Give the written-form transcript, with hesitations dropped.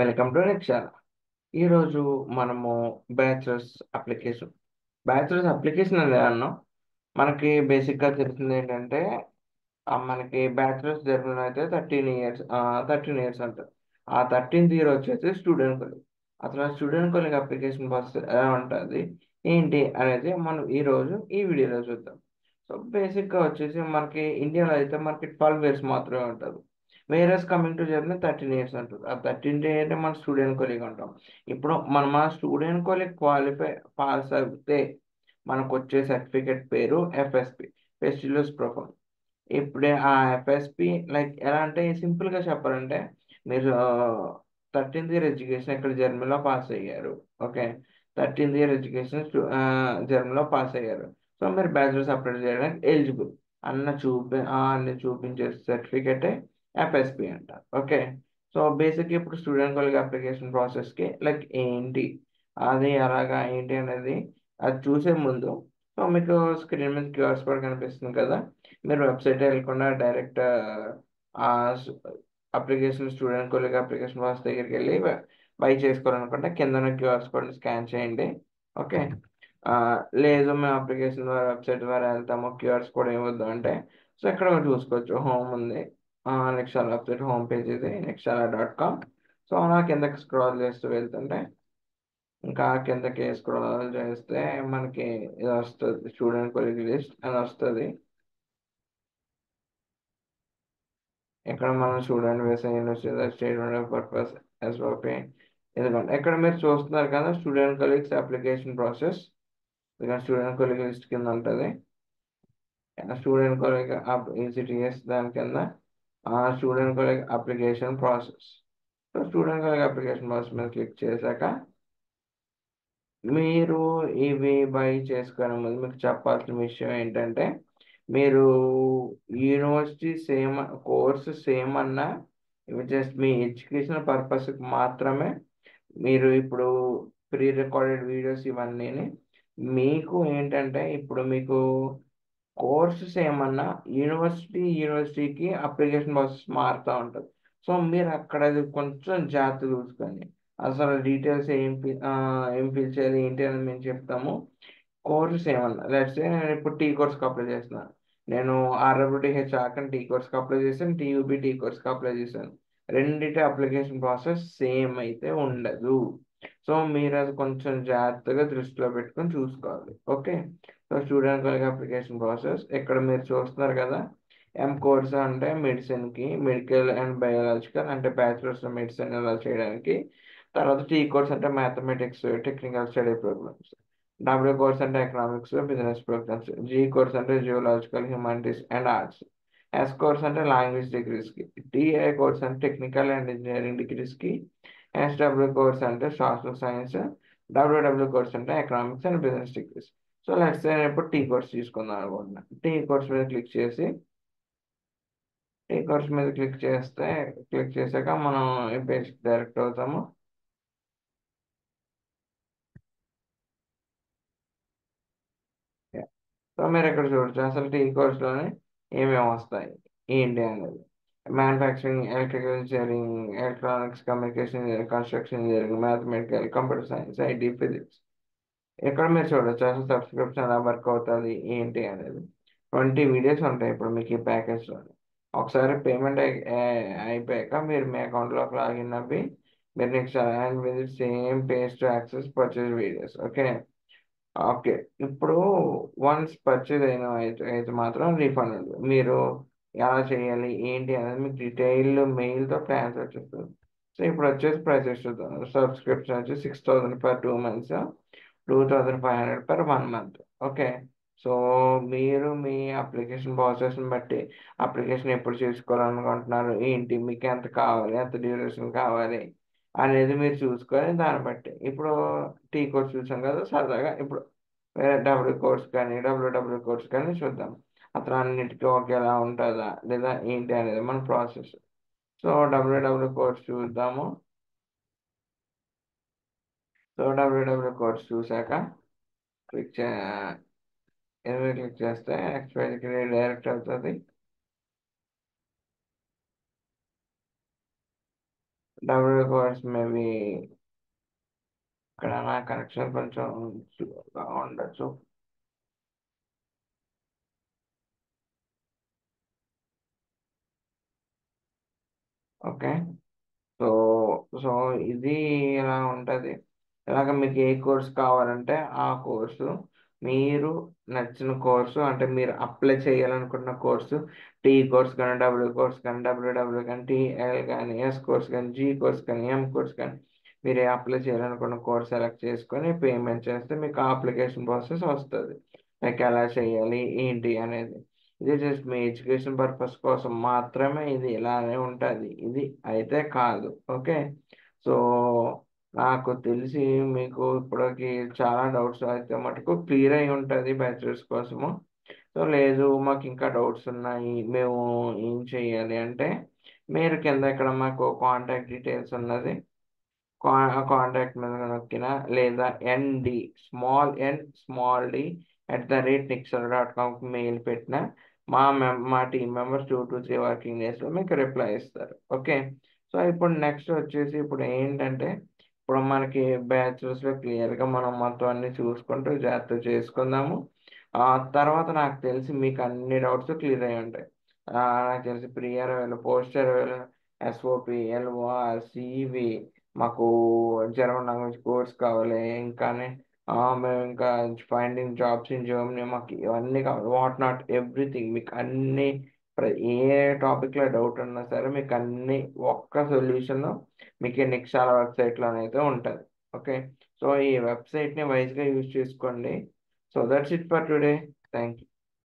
Welcome to next. ఈరోజు మనము bachelors application అనేది అన్నాం. మనకి బేసిక్గా తెలిసింది ఏంటంటే మనకి బ్యాచులర్స్ జరిగిన అయితే 13 ఇయర్స్ 13 ఇయర్స్ అంటారు. ఆ 13th ఇయర్ వచ్చేసి స్టూడెంట్ కాలేజ్. అసలు స్టూడెంట్ కాలేజ్ అప్లికేషన్ ప్రాసెస్ ఎలా ఉంటుంది ఏంటి అనేది మనం ఈరోజు ఈ వీడియోలో చూద్దాం. సో బేసిక్గా వచ్చేసి మనకి ఇండియాలో అయితే మనకి 12 ఇయర్స్ మాత్రమే ఉంటుంది. వేరస్ కమింగ్ టు జర్నీ 13 ఇయర్స్ ఉంటుంది. ఆ 13 అంటే మన స్టూడెంట్ కొలీగ్ అంటాం. ఇప్పుడు మన స్టూడెంట్ కొలీగ్ పాస్ అయితే మనకు వచ్చే సర్టిఫికెట్ పేరు ఎఫ్ఎస్పి, ఫెస్టివల్స్ ప్రొఫైల్. ఇప్పుడు ఆ ఎఫ్ఎస్పి లైక్ ఎలా అంటే సింపుల్గా చెప్పాలంటే మీరు 13th ఇయర్ ఎడ్యుకేషన్ ఇక్కడ జర్మనీలో పాస్ అయ్యారు. ఓకే, 13th ఇయర్ ఎడ్యుకేషన్ జర్మనీలో పాస్ అయ్యారు. సో మీరు బ్యాచులర్స్ అప్లై చేయడానికి ఎలిజిబుల్ అన్ని చూపించే సర్టిఫికేటే ఎఫ్ఎస్పి అంటారు. ఓకే, సో బేసిక్ ఇప్పుడు స్టూడెంట్ కాలేజ్ అప్లికేషన్ ప్రాసెస్కి లైక్ ఏంటి అది ఎలాగా ఏంటి అనేది అది చూసే ముందు సో మీకు స్క్రీన్ మీద క్యూఆర్ కోడ్ కనిపిస్తుంది కదా. మీరు వెబ్సైట్ వెళ్ళకుండా డైరెక్ట్ ఆ application student colleague application process దగ్గరికి వెళ్ళి బై చేసుకోవాలనుకుంటే కింద క్యూఆర్ కోడ్ స్కాన్ చేయండి. ఓకే, ఆ, లేదు మేము అప్లికేషన్ ద్వారా వెబ్సైట్ ద్వారా వెళ్తాము క్యూఆర్స్ కూడా ఇవ్వద్దు అంటే సో ఇక్కడ మీరు చూసుకోవచ్చు, హోమ్ ఉంది. నెక్స్ట్ అలా వెబ్సైట్ హోమ్ పేజ్ ఇది nextala.com. సో అలా కిందకి స్క్రాల్ చేస్తూ వెళ్తుంటే ఇంకా కిందకి స్క్రాల్ చేస్తే మనకి ఇది వస్తుంది, స్టూడెంట్ కొలీగ్ లిస్ట్ అని వస్తుంది. ఇక్కడ మనం స్టూడెంట్ వేసే యూనివర్సిటీ స్టేట్మెంట్ పర్పస్ ఎస్ఓపి. ఎందుకంటే ఇక్కడ మీరు చూస్తున్నారు కదా స్టూడెంట్ కొలీగ్స్ అప్లికేషన్ ప్రాసెస్. ఇక్కడ స్టూడెంట్ కొలీగ్ లిస్ట్ కింద ఉంటుంది. స్టూడెంట్ కొలీగ్ ఈసీటీఎస్ దాని కింద student colleague application process. So student colleague application process మీద క్లిక్ చేశాక మీరు ఇవి బై చేసుకునే ముందు మీకు చెప్పాల్సిన విషయం ఏంటంటే మీరు యూనివర్సిటీ సేమ్ కోర్సు సేమ్ అన్నా ఇవి జస్ట్ మీ ఎడ్యుకేషన్ పర్పస్కి మాత్రమే. మీరు ఇప్పుడు ప్రీ రికార్డెడ్ వీడియోస్ ఇవన్నీ మీకు ఏంటంటే ఇప్పుడు మీకు కోర్సెస్ ఏమన్నా యూనివర్సిటీకి అప్లికేషన్ ప్రాసెస్ మారుతూ ఉంటుంది. సో మీరు అక్కడ అది కొంచెం జాగ్రత్త చూసుకొని అసలు డీటెయిల్స్ ఏం ఫిల్ చేయాలి ఏంటి అని మేము చెప్తాము. కోర్సెస్ ఏమన్నా లెట్స్ నేను ఇప్పుడు టీ కోర్స్కి అప్లై చేస్తున్నాను. నేను ఆర్డబ్ల్యూటీహెచ్ ఆకని టీ కోర్స్కి అప్లై చేశాను, టీయూబీ టీ కోర్స్కి అప్లై చేశాను. రెండింటి అప్లికేషన్ ప్రాసెస్ సేమ్ అయితే ఉండదు. సో మీరు అది కొంచెం జాగ్రత్తగా దృష్టిలో పెట్టుకొని చూసుకోవాలి. Okay, so student colleague application process ఇక్కడ మీరు చూస్తున్నారు కదా. కోర్స్ అంటే మెడిసిన్కి, మెడికల్ అండ్ బయాలజికల్ అంటే బ్యాచిలర్స్ మెడిసిన్ ఇలా చేయడానికి. తర్వాత టీ కోర్స్ అంటే mathematics technical study programmes. Course అంటే ఎకనామిక్స్ బిజినెస్ ప్రోగ్రామ్స్. కోర్స్ అంటే geological humanities and arts. Course అంటే లాంగ్వేజ్ డిగ్రీస్కి. కోర్స్ అంటే టెక్నికల్ అండ్ ఇంజనీరింగ్ డిగ్రీస్కి. కోర్స్ అంటే సోషల్ సైన్స్. కోర్స్ అంటే economics and business degrees. So let's నేను ఇప్పుడు కోర్స్ తీసుకుందాం అనుకుంటున్నాను. కోర్స్ మీద క్లిక్ చేసి కోర్స్ మీద క్లిక్ చేశాక మనం ఈ పేజ్కి డైరెక్ట్ అవుతాము. సో మీరు ఇక్కడ చూడొచ్చు అసలు కోర్స్లోనే ఏమేమి వస్తాయి ఏంటి అనేది. Manufacturing, electrical engineering, electronics, communication engineering, construction engineering, mathematical, computer science, IT, physics. ఇక్కడ మీరు చూడొచ్చు అసలు సబ్స్క్రిప్షన్ ఎలా వర్క్ అవుతుంది ఏంటి అనేది. 20 వీడియోస్ ఉంటాయి ఇప్పుడు మీకు ఈ ప్యాకేజ్లో. ఒకసారి పేమెంట్ అయిపోయాక మీరు మీ అకౌంట్లోకి లాగిన్ అవ్వి మీరు next and visit same page to access purchase videos. Okay, okay, ఇప్పుడు వన్స్ పర్చేజ్ అయితే మాత్రం రీఫండ్ ఉంటుంది. మీరు ఎలా చేయాలి ఏంటి అనేది మీకు డీటెయిల్ మెయిల్తో ప్లాన్స్ వచ్చేస్తుంది. సో ఇప్పుడు వచ్చేసి ప్రైసెస్ చూద్దాం. సబ్స్క్రిప్షన్ వచ్చి 6,000 per 2 months, 2,500 per 1 month. Okay, so మీరు మీ అప్లికేషన్ ప్రాసెస్ని బట్టి అప్లికేషన్ ఎప్పుడు చేసుకోవాలనుకుంటున్నారు ఏంటి మీకు ఎంత కావాలి ఎంత డ్యూరేషన్ కావాలి అనేది మీరు చూసుకొని దాన్ని బట్టి ఇప్పుడు కోర్స్ చూసాం కదా సరదాగా ఇప్పుడు వేరే కోర్స్ కానీ చూద్దాం. అతను అన్నిటికీ ఒకేలా ఉంటుందా లేదా ఏంటి అనేది మన ప్రాసెస్. సో కోర్స్ చూద్దాము. సో కోర్స్ చూసాక క్లిక్ చే క్లిక్ చేస్తే నెక్స్ట్ పేజ్కి డైరెక్ట్ అవుతుంది. డబ్ల్యూ కోర్స్ మేబీ ఇక్కడ నా కనెక్షన్ కొంచెం స్లోగా ఉండొచ్చు. ఓకే. సో సో ఇది ఇలా ఉంటుంది. ఇలాగ మీకు ఏ కోర్స్ కావాలంటే ఆ కోర్సు, మీరు నచ్చిన కోర్సు, అంటే మీరు అప్లై చేయాలనుకున్న కోర్సు, టీ కోర్స్ కానీ, డబ్ల్యూ కోర్స్ కానీ, డబ్ల్యూడబ్ల్యూ కానీ, టీఎల్ కానీ, ఎస్ కోర్స్ కానీ, జీ కోర్స్ కానీ, ఎం కోర్స్ కానీ, మీరు ఏ అప్లై చేయాలనుకున్న కోర్స్ సెలెక్ట్ చేసుకొని పేమెంట్ చేస్తే మీకు అప్లికేషన్ ప్రాసెస్ వస్తుంది. లైక్ ఎలా చేయాలి ఏంటి అనేది. ఇది జస్ట్ మీ ఎడ్యుకేషన్ పర్పస్ కోసం మాత్రమే, ఇది ఇలానే ఉంటుంది, ఇది అయితే కాదు. ఓకే. సో నాకు తెలిసి మీకు ఇప్పటికి చాలా డౌట్స్ అయితే మటుకు క్లియర్ అయి ఉంటుంది బ్యాచిలర్స్ కోసము. సో లేదు మాకు ఇంకా డౌట్స్ ఉన్నాయి, మేము ఏం చేయాలి అంటే, మీరు కింద ఇక్కడ మాకు కాంటాక్ట్ డీటెయిల్స్ ఉన్నది, కాంటాక్ట్ మీద నొక్కిన, లేదా ND small n small d @niksar.com mail పెట్టిన, మా టీం మెంబర్స్ 2 to 3 వర్కింగ్ డేస్లో మీకు రిప్లై ఇస్తారు. ఓకే. సో ఇప్పుడు నెక్స్ట్ వచ్చేసి ఇప్పుడు ఏంటంటే, ఇప్పుడు మనకి బ్యాచులర్స్లో క్లియర్గా మనం మొత్తం అన్ని చూసుకుంటూ జాగ్రత్త చేసుకుందాము. ఆ తర్వాత నాకు తెలిసి మీకు అన్ని డౌట్స్ క్లియర్ అయి ఉంటాయి. నాకు తెలిసి prior poster SOP LOR CV, మాకు జర్మన్ లాంగ్వేజ్ కోర్స్ కావాలి, ఇంకానే మేము ఇంకా ఫైండింగ్ జాబ్స్ ఇన్ జర్మనీ, మాకు ఇవన్నీ కావాలి, వాట్ నాట్ ఎవ్రీథింగ్, మీకు అన్ని ఏ టాపిక్లో డౌట్ ఉన్నా సరే మీకు అన్ని ఒక్క సొల్యూషన్ మీకు ఈ నిక్షాల వెబ్సైట్లోనైతే ఉంటుంది. ఓకే. సో ఈ వెబ్సైట్ని వైజ్గా యూజ్ చేసుకోండి. So that's it for today. Thank you.